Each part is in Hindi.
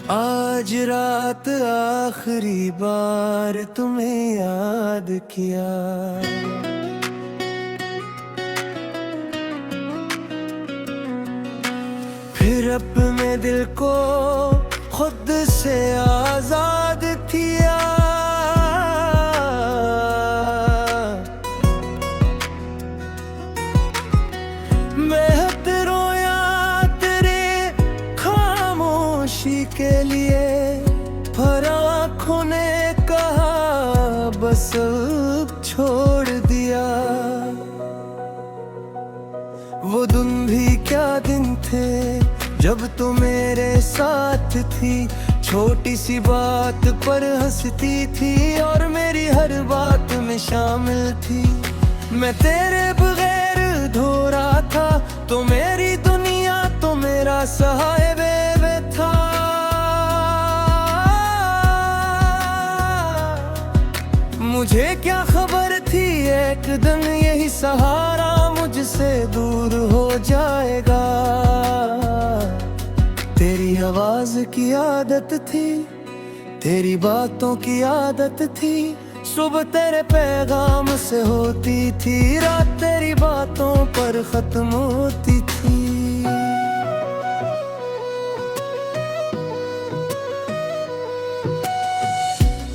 आज रात आखिरी बार तुम्हें याद किया। फिर अपने दिल को खुद से आजाद किया। बेहद रोया तेरे खामोशी के लिए, पर आँखों ने कहा बस अब छोड़ दिया। वो दिन भी क्या दिन थे जब तू मेरे साथ थी, छोटी सी बात पर हंसती थी और मेरी हर बात में शामिल थी। मैं तेरे बगैर अधूरा था, तो मेरी दुनिया तो मेरा सहाय बेबे था। मुझे क्या खबर थी एक दिन यही सहारा मुझसे दूर हो जाएगा। तेरी आवाज की आदत थी, तेरी बातों की आदत थी, सुबह तेरे पैगाम से होती थी, रात तेरी बातों पर खत्म होती थी।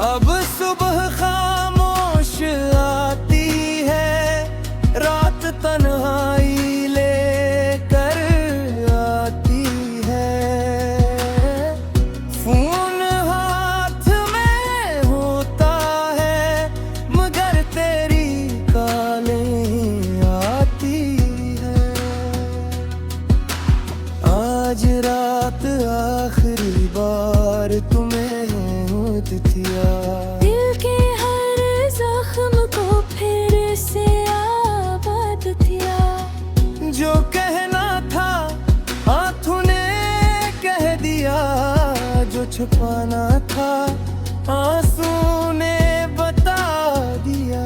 अब सुबह खामोश आती है, रात तन्हाई लेकर आती है। फोन हाथ में होता है मगर तेरी कॉलें आती है। आज रात आखिरी बार तुम्हें याद किया। दिल के हर जख्म को फिर से आबाद किया। जो कहना था आँखों ने कह दिया, जो छुपाना था आंसू ने बता दिया।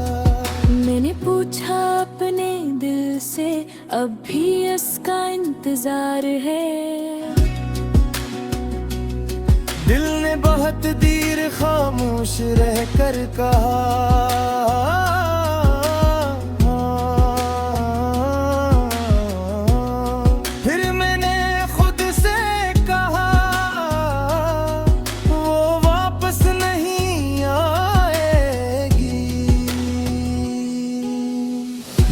मैंने पूछा अपने दिल से, अब भी इसका इंतजार है। दिल ने बहुत देर खामोश रह कर कहा, फिर मैंने खुद से कहा वो वापस नहीं आएगी।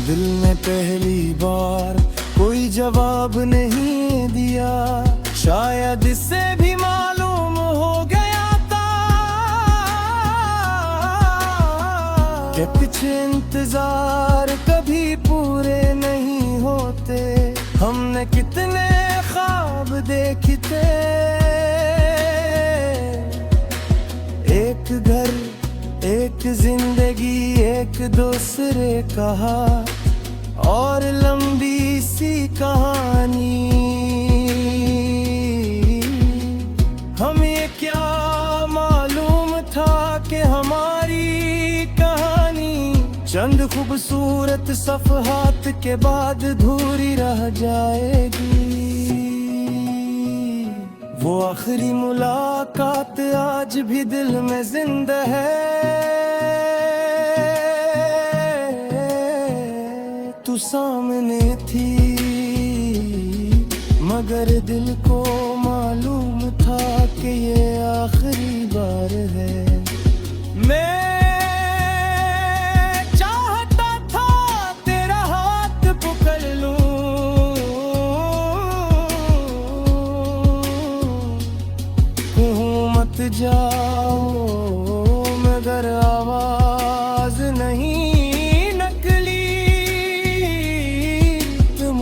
दिल ने पहली बार कोई जवाब नहीं दिया, शायद इससे भी मालूम हो गया था कि कुछ इंतजार कभी पूरे नहीं होते। हमने कितने ख्वाब देखे थे, एक घर, एक जिंदगी, एक दूसरे कहा और लंबी सी कहानी। हमें क्या मालूम था कि हमारी कहानी चंद खूबसूरत सफ़हात के बाद अधूरी रह जाएगी। वो आखिरी मुलाकात आज भी दिल में जिंदा है। तू सामने थी मगर दिल को मालूम था कि ये आखिरी बार है। मैं चाहता था तेरा हाथ पकड़ लूं, कहूं मत जाओ मगर आवाज नहीं निकली। तुम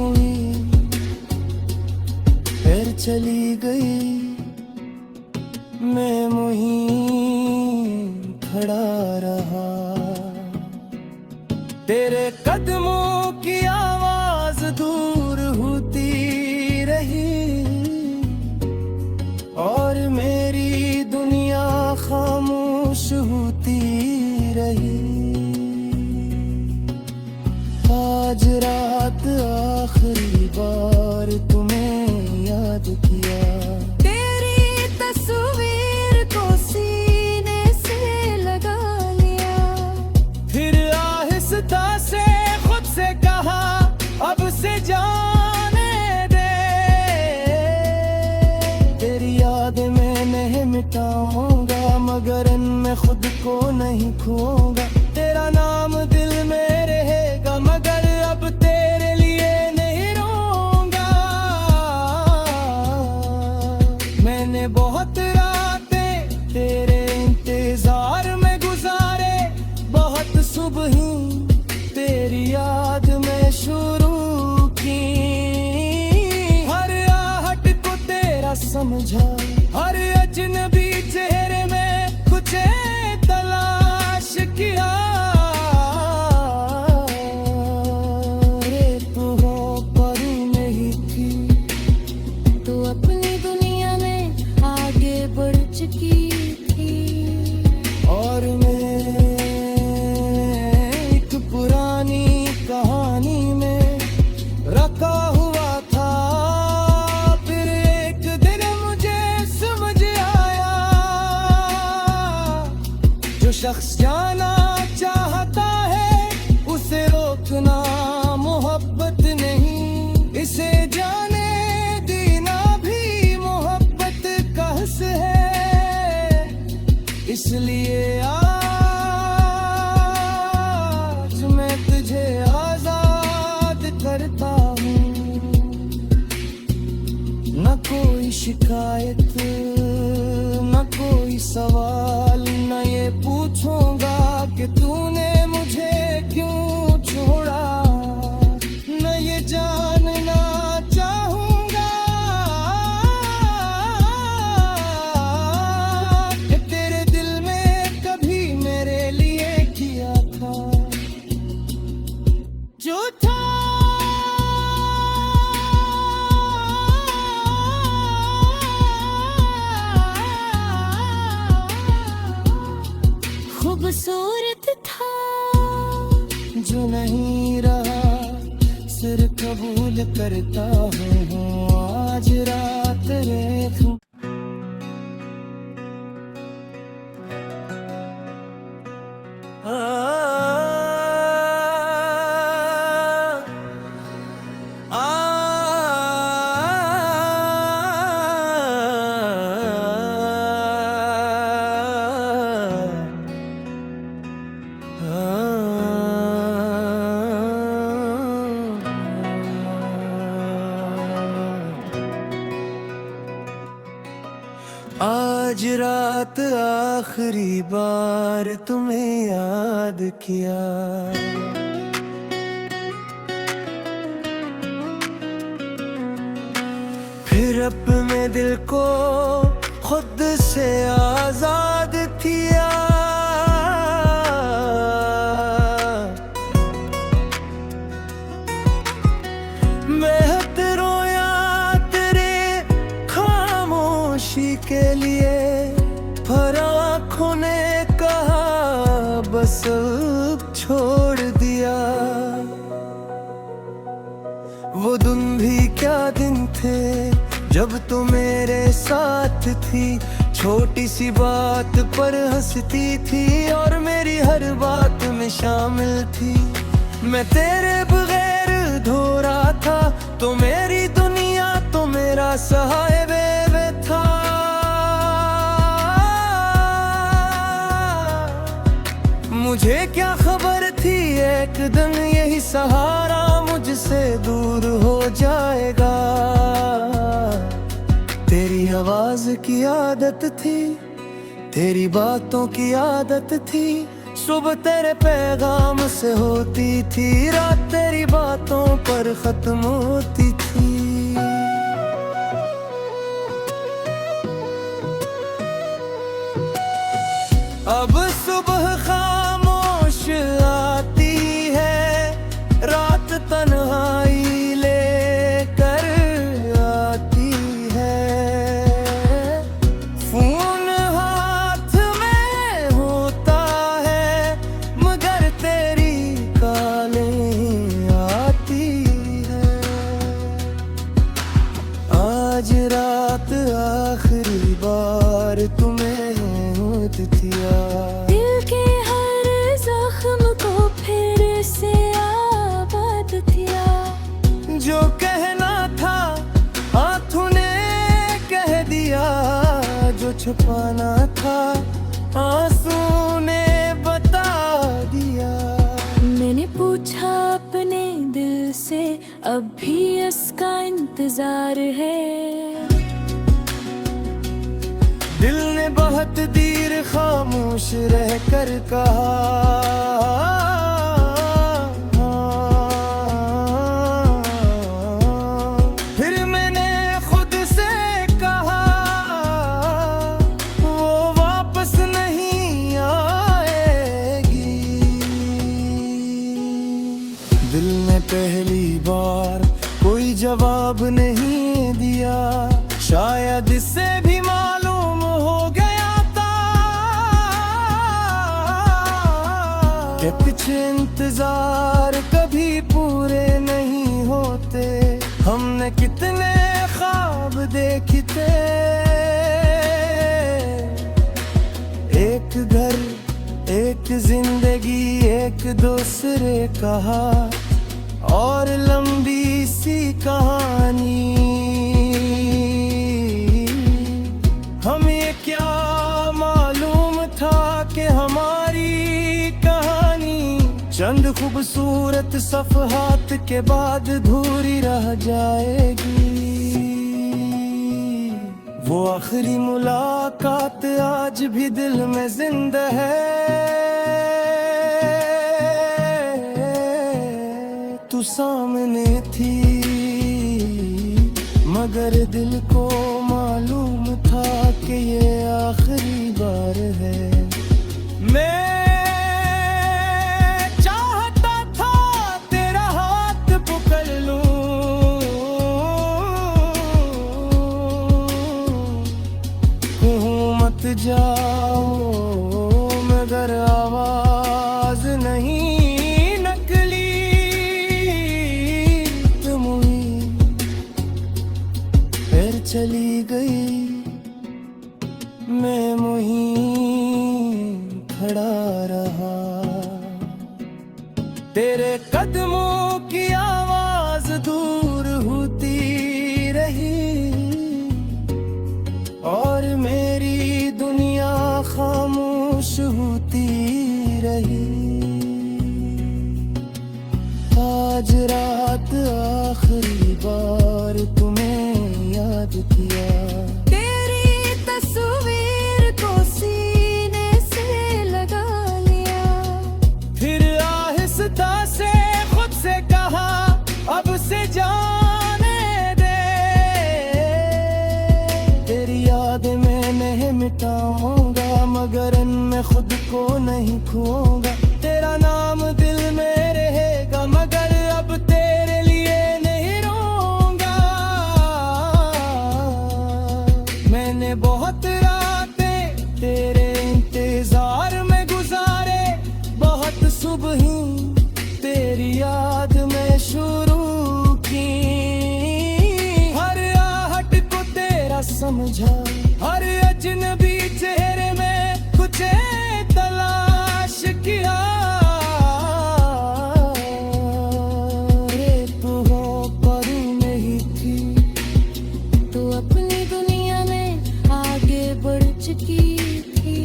फिर चली गई, मैं वहीं खड़ा रहा। तेरे कदमों की आवाज दूर होती रही और मेरी दुनिया खामोश होती रही। आज रात आखिरी बार तुम्हें याद किया। तेरी तस्वीर मिटाऊंगा, मगर इनमें खुद को नहीं खोऊंगा। तेरा नाम दिल में रहेगा, मगर अब तेरे लिए नहीं रोऊंगा। मैंने बहुत रातें तेरे इंतजार में गुजारे, बहुत सुबहें तेरी याद में शुरू की। हर आहट को तेरा समझा, हर अजनबी चेहरे में कुछ तलाश किया। रे तू हो परी नहीं थी, तो अपनी दुनिया में आगे बढ़ चुकी थी। और मैं एक पुरानी कहानी में रखा हुआ था। फिर एक दिन मुझे समझ आया, जो शख्स जाना चाहता है उसे रोकना मोहब्बत नहीं, इसे जाने देना भी मोहब्बत का हस है। इसलिए आज मैं तुझे आजाद करता हूँ। न कोई शिकायत, न कोई सवाल, न ये पूछूंगा कि तूने मुझे क्यों छोड़ा। न ये जानना चाहूंगा कि तेरे दिल में कभी मेरे लिए किया था जो था। खूबसूरत था जो नहीं रहा, सिर कबूल करता हूँ आज रात रे तू। आज रात आखिरी बार तुम्हें याद किया। फिर अपने दिल को खुद से आजाद किया। बेहद रोया तेरे खामोशी के लिए, पर आँखों ने कहा बस अब छोड़ दिया। वो दिन भी क्या दिन थे जब तू मेरे साथ थी। छोटी सी बात पर हंसती थी और मेरी हर बात में शामिल थी। मैं तेरे बगैर अधूरा था, तो मेरी दुनिया तो मेरा सहाय बेबे था। मुझे क्या खबर थी एक दिन यही सहारा मुझसे दूर हो जाएगा। तेरी आवाज की आदत थी, तेरी बातों की आदत थी। सुबह तेरे पैगाम से होती थी, रात तेरी बातों पर खत्म होती थी। अब सुबह खामोश आती है, रात तन्हाई लेकर आती है। फोन हाथ में होता है, मगर तेरी कॉलें आती है। आज रात आखिरी बार तुम्हें दिया। दिल के जो छुपाना था आंसू ने बता दिया। मैंने पूछा अपने दिल से अब भी इसका इंतजार है। दिल ने बहुत देर खामोश रह कर कहा, फिर मैंने खुद से कहा वो वापस नहीं आएगी। दिल ने पहली बार कोई जवाब नहीं दिया, शायद इससे भी मालूम हो गया था कि कुछ इंतजार कभी पूरे नहीं होते। हमने कितने ख्वाब देखे थे, एक घर, एक जिंदगी, एक दूसरे कहा और लंबी सी कहानी। हमें क्या मालूम था कि हमारी कहानी चंद खूबसूरत सफ़हात के बाद अधूरी रह जाएगी। वो आखिरी मुलाकात आज भी दिल में जिंदा है। तू सामने थी मगर दिल को मालूम था कि ये आखिरी बार है। मैं चाहता था तेरा हाथ पकड़ लूं, कहूं मत जाओ मगर आवाज नहीं निकली। तुम फिर चली गई, मैं वहीं खड़ा रहा। तेरे कदमों की आवाज दूर होती रही और मेरी दुनिया खामोश होती रही। आज रात आखिरी बार तुम्हें याद किया, तेरी तस्वीर को सीने से लगा लिया। फिर आहिस्ता से खुद से कहा अब से जाने दे। तेरी याद मैं नहीं मिटाऊंगा मगर इनमें खुद को नहीं खोऊंगा। तेरा नाम दिल में रहेगा मगर अब तेरे लिए नहीं रोऊंगा। मैंने बहुत रातें तेरे इंतजार में गुजारे, बहुत सुबहें तेरी याद में शुरू की। हर आहट को तेरा समझा, हर अजनबी चेहरे में कुछ तलाश किया। रे तू हो पर नहीं थी, तू अपनी दुनिया में आगे बढ़ चुकी थी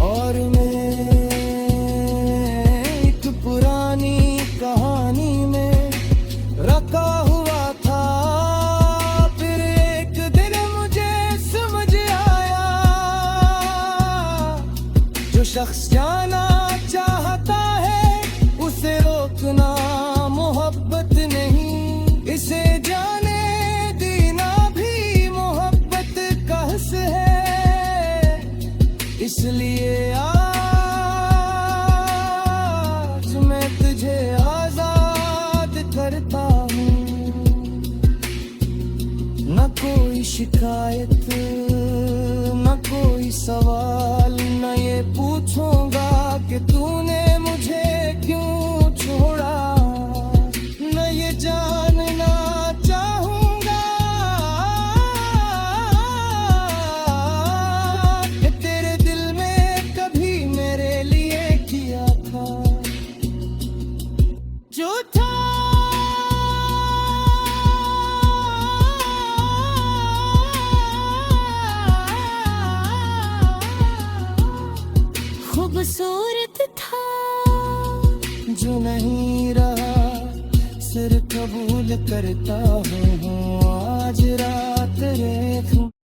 और मैं एक पुरानी कहानी में रखा हुआ था। फिर एक दिन मुझे समझ आया जो शख्स जाना चाहता है उसे रोकना मोहब्बत नहीं, इसे जाने देना भी मोहब्बत का हिस्सा है। इसलिए आज मैं तुझे आजाद करता हूँ, न कोई शिकायत न कोई सवाल, न ये पूछूंगा कि तूने मुझे क्यों छोड़ा, न ये जानना चाहूंगा कि तेरे दिल में कभी मेरे लिए किया था जो था। करता हूँ।